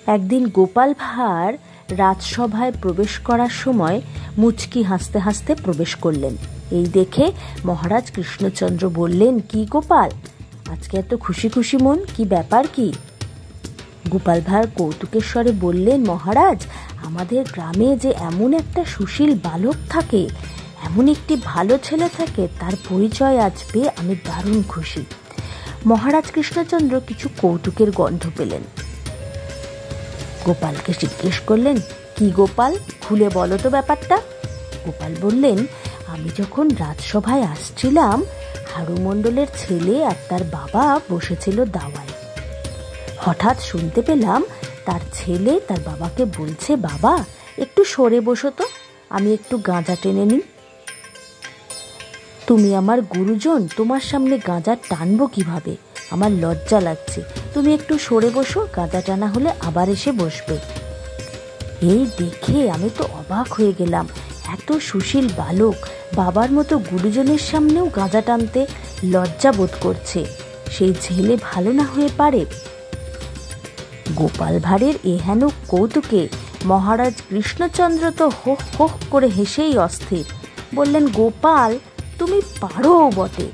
একদিন গোপাল ভাঁড় রাজসভায় প্রবেশ করার সময় মুচকি হাসতে হাসতে প্রবেশ করলেন। এই দেখে মহারাজ কৃষ্ণচন্দ্র বললেন, কি গোপাল, আজকে এত খুশি খুশি মন, কি ব্যাপার কি? গোপাল ভাঁড় কৌতুকের স্বরে বললেন, মহারাজ, আমাদের গ্রামে যে এমন একটা সুশীল বালক থাকে, এমন একটি ভালো ছেলে থাকে, তার পরিচয় আজ পেয়ে আমি দারুণ খুশি। মহারাজ কৃষ্ণচন্দ্র কিছু কৌতুকের গন্ধ পেলেন। গোপালকে জিজ্ঞেস করলেন, কি গোপাল, খুলে বলো তো ব্যাপারটা। গোপাল বললেন, আমি যখন রাজসভায় আসছিলাম, হারু মণ্ডলের ছেলে আর তার বাবা বসেছিল দাওয়ায়। হঠাৎ শুনতে পেলাম তার ছেলে তার বাবাকে বলছে, বাবা একটু সরে বসো তো, আমি একটু গাঁজা টেনে নিই। তুমি আমার গুরুজন, তোমার সামনে গাঁজা টানবো কিভাবে, আমার লজ্জা লাগছে, তুমি একটু সরে বসো, গাঁজা টানা হলে আবার এসে বসবে। এই দেখে আমি তো অবাক হয়ে গেলাম, এত সুশীল বালক বাবার মতো গুরুজনের সামনেও গাঁজা টানতে লজ্জা বোধ করছে, সেই ছেলে ভালো না হয়ে পারে? গোপাল ভাঁড়ের এহেন কৌতুকে মহারাজ কৃষ্ণচন্দ্র তো হোহ হোহ করে হেসেই অস্থির। বললেন, গোপাল তুমি পারো বটে,